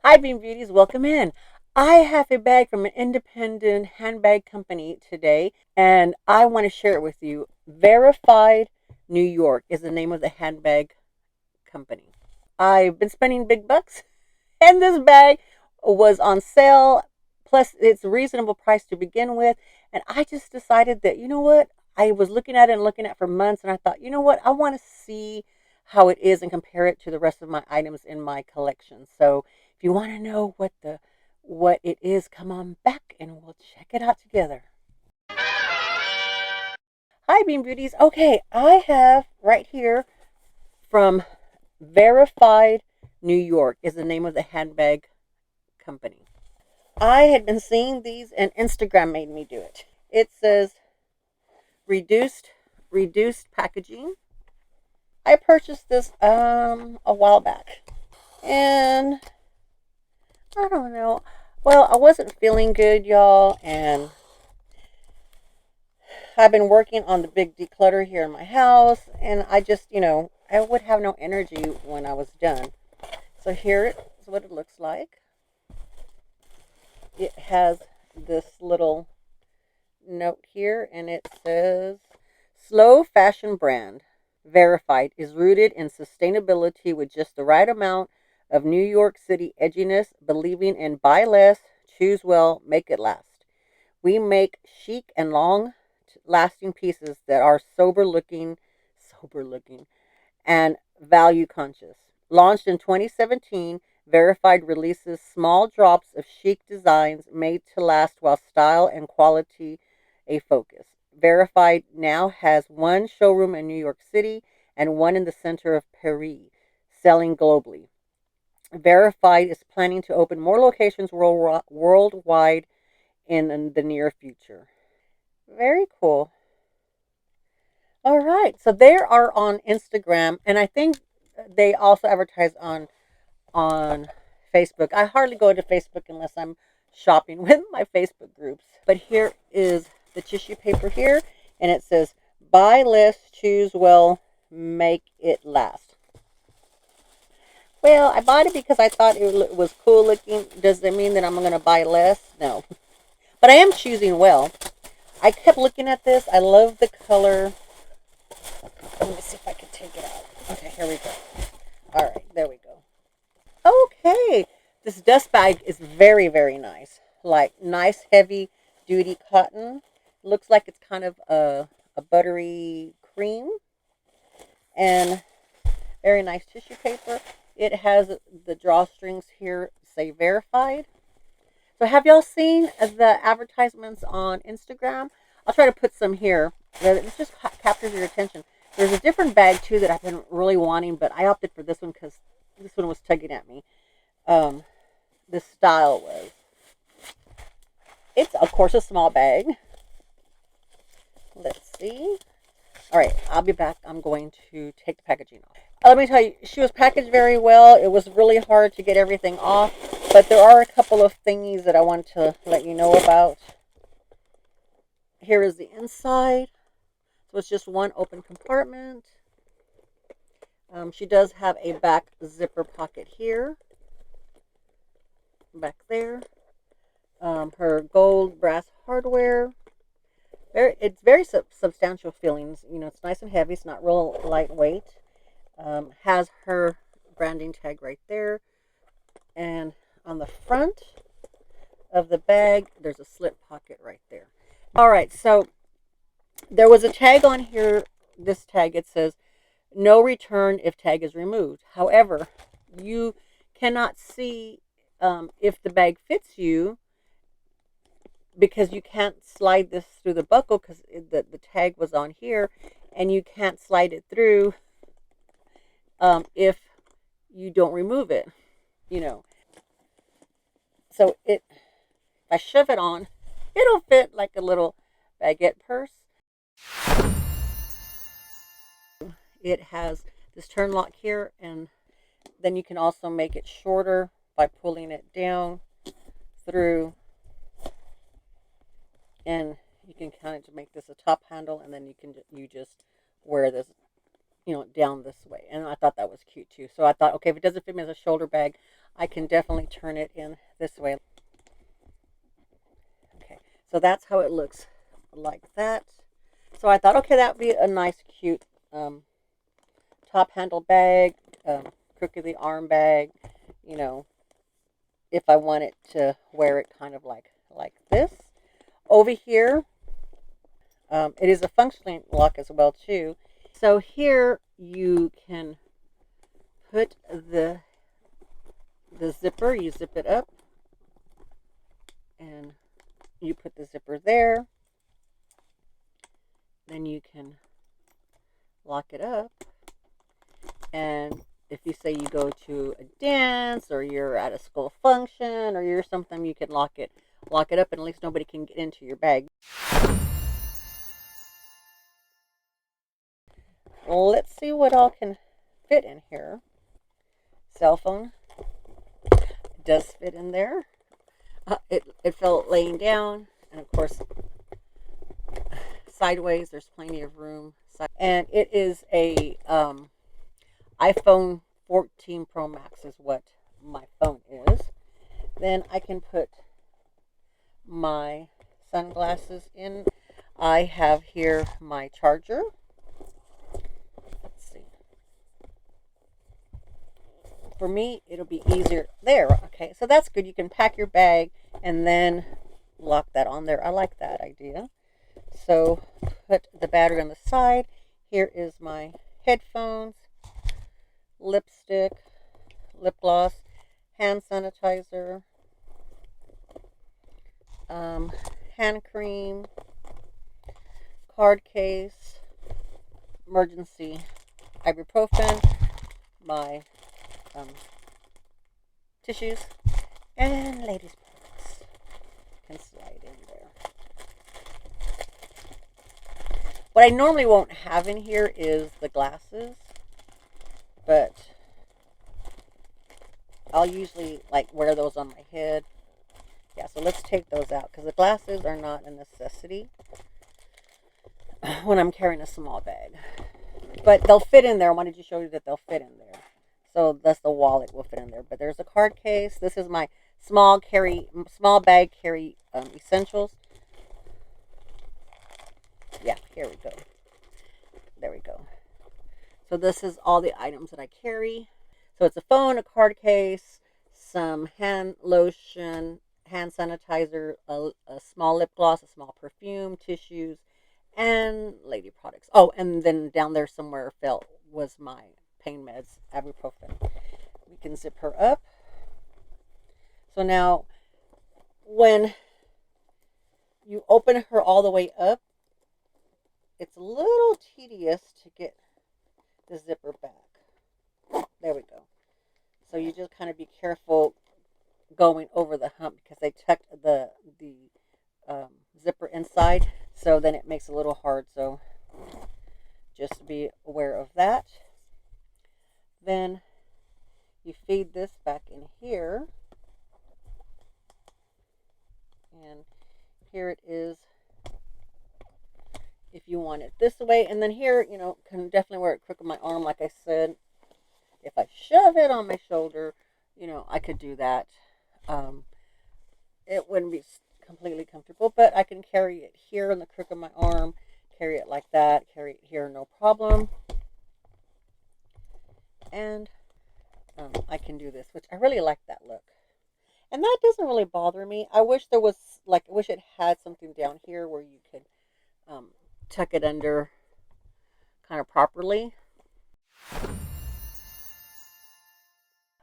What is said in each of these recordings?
Hi, Bean Beauties, welcome in. I have a bag from an independent handbag company today, and I want to share it with you. Verified New York is the name of the handbag company. I've been spending big bucks, and this bag was on sale. Plus, it's a reasonable price to begin with. And I just decided that, you know what? I was looking at it and looking at it for months, and I thought, you know what? I want to see how it is and compare it to the rest of my items in my collection. So, if you want to know what it is, come on back and we'll check it out together. Hi, Bean Beauties. Okay, I have right here from Verified New York is the name of the handbag company. I had been seeing these and Instagram made me do it. It says reduced packaging. I purchased this a while back. And I don't know. Well, I wasn't feeling good, y'all, and I've been working on the big declutter here in my house, and I just, I would have no energy when I was done. So here is what it looks like. It has this little note here, and it says slow fashion brand verified is rooted in sustainability with just the right amount of New York City edginess, believing in buy less, choose well, make it last. We make chic and long lasting pieces that are sober looking and value conscious. Launched in 2017, Verified releases small drops of chic designs made to last while style and quality a focus. Verified now has one showroom in New York City and one in the center of Paris, selling globally. Verified is planning to open more locations worldwide in the near future. Very cool. All right. So they are on Instagram, and I think they also advertise on Facebook. I hardly go to Facebook unless I'm shopping with my Facebook groups. But here is the tissue paper here, and it says buy less, choose well, make it last. Well, I bought it because I thought it was cool looking. Does it mean that I'm going to buy less? No. But I am choosing well. I kept looking at this. I love the color. Let me see if I can take it out. Okay, here we go. All right, there we go. Okay, this dust bag is very, very nice. Like nice, heavy duty cotton. Looks like it's kind of a buttery cream. And very nice tissue paper. It has the drawstrings here say verified. So have y'all seen the advertisements on Instagram? I'll try to put some here. This just captures your attention. There's a different bag too that I've been really wanting, but I opted for this one because this one was tugging at me. Um, this style was. It's of course a small bag. Let's see. All right, I'll be back. I'm going to take the packaging off. Let me tell you, she was packaged very well. It was really hard to get everything off, but there are a couple of thingies that I want to let you know about. Here is the inside. So it's just one open compartment. She does have a back zipper pocket here, back there. Her gold brass hardware. It's very substantial feelings. You know, it's nice and heavy. It's not real lightweight. Has her branding tag right there. And on the front of the bag, there's a slip pocket right there. All right, so there was a tag on here. This tag, it says, no return if tag is removed. However, you cannot see if the bag fits you because you can't slide this through the buckle because the tag was on here, and you can't slide it through if you don't remove it, you know. So if I shove it on, it'll fit like a little baguette purse. It has this turn lock here, and then you can also make it shorter by pulling it down through, and you can kind of make this a top handle, and then you just wear this down this way. And I thought that was cute too. So I thought, okay, if it doesn't fit me as a shoulder bag, I can definitely turn it in this way. Okay, so that's how it looks like that. So I thought, okay, that would be a nice, cute top handle bag, crook of the arm bag, you know, if I wanted to wear it kind of like this. Over here, it is a functioning lock as well too. So here you can put the zipper. You zip it up, and you put the zipper there. Then you can lock it up. And if you say you go to a dance or you're at a school function or you're something, you can lock it up, and at least nobody can get into your bag. Let's see what all can fit in here. Cell phone does fit in there. It felt laying down, and of course sideways there's plenty of room. And it is a iPhone 14 Pro Max is what my phone is. Then I can put my sunglasses in. I have here my charger. Let's see. For me, it'll be easier there. Okay, so that's good. You can pack your bag and then lock that on there. I like that idea. So put the battery on the side. Here is my headphones, lipstick, lip gloss, hand sanitizer, hand cream, card case, emergency ibuprofen, my tissues, and ladies' products can slide in there. What I normally won't have in here is the glasses, but I'll usually like wear those on my head. Yeah, so let's take those out because the glasses are not a necessity when I'm carrying a small bag. But they'll fit in there. I wanted to show you that they'll fit in there. So that's the wallet will fit in there. But there's a card case. This is my small bag carry essentials. Yeah, here we go. There we go. So this is all the items that I carry. So it's a phone, a card case, some hand lotion, hand sanitizer, a small lip gloss, a small perfume, tissues, and lady products. Oh, and then down there somewhere felt was my pain meds, ibuprofen. We can zip her up. So now when you open her all the way up, it's a little tedious to get the zipper back. There we go. So you just kind of be careful going over the hump because they tucked the zipper inside, so then it makes it a little hard. So just be aware of that. Then you feed this back in here, and here it is if you want it this way. And then here, can definitely wear it crook of my arm, like I said. If I shove it on my shoulder, I could do that. It wouldn't be completely comfortable, but I can carry it here in the crook of my arm, carry it like that, carry it here, no problem. And I can do this, which I really like that look. And that doesn't really bother me. I wish there was, I wish it had something down here where you could tuck it under kind of properly.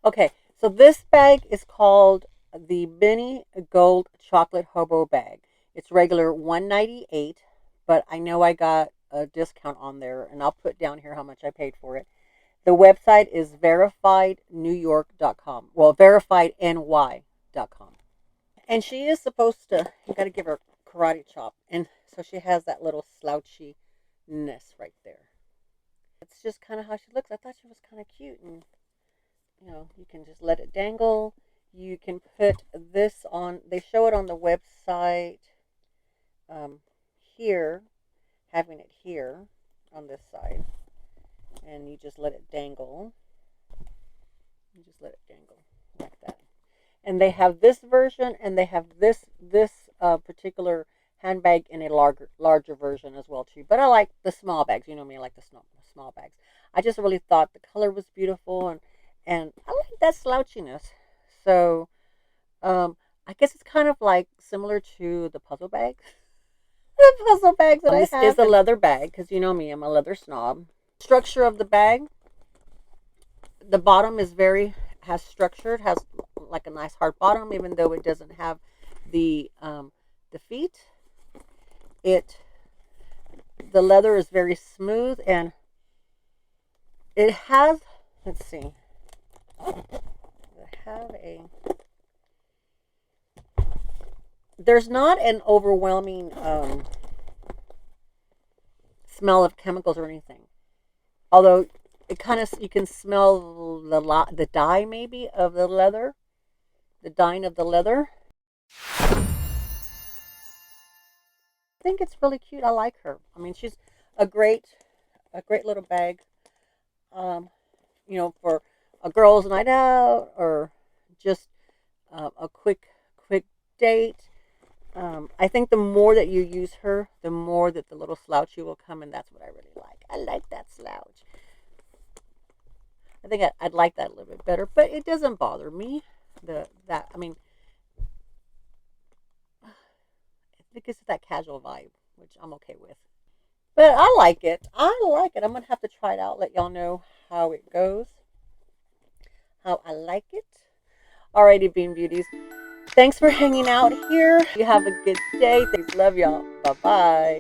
Okay, so this bag is called the Benny Gold Chocolate Hobo Bag. It's regular $198, but I know I got a discount on there, and I'll put down here how much I paid for it. The website is verifiednewyork.com. Well, verifiedny.com. And she is supposed to, you got to give her a karate chop. And so she has that little slouchiness right there. It's just kind of how she looks. I thought she was kind of cute. And, you can just let it dangle. You can put this on, they show it on the website here, having it here on this side. and you just let it dangle. You just let it dangle like that. And they have this version, and they have this particular handbag in a larger version as well too. But I like the small bags. You know me, I like the small bags. I just really thought the color was beautiful, and I like that slouchiness. So I guess it's kind of like similar to the puzzle bags. The puzzle bags that I have. This is a leather bag because you know me, I'm a leather snob. Structure of the bag. The bottom is has structure. It has like a nice hard bottom, even though it doesn't have the feet. The leather is very smooth, and it has, let's see, there's not an overwhelming smell of chemicals or anything. Although it kind of, you can smell the dye maybe of the leather, the dyeing of the leather. I think it's really cute. I like her. I mean, she's a great little bag. You know, for a girls' night out or just a quick date. I think the more that you use her, the more that the little slouchy will come, and that's what I really like. I like that slouch. I think I'd like that a little bit better, but it doesn't bother me. I mean, I think it's that casual vibe, which I'm okay with. But I like it. I like it. I'm gonna have to try it out. Let y'all know how it goes. How I like it. Alrighty, Bean Beauties. Thanks for hanging out here. You have a good day. Thanks. Love y'all. Bye bye.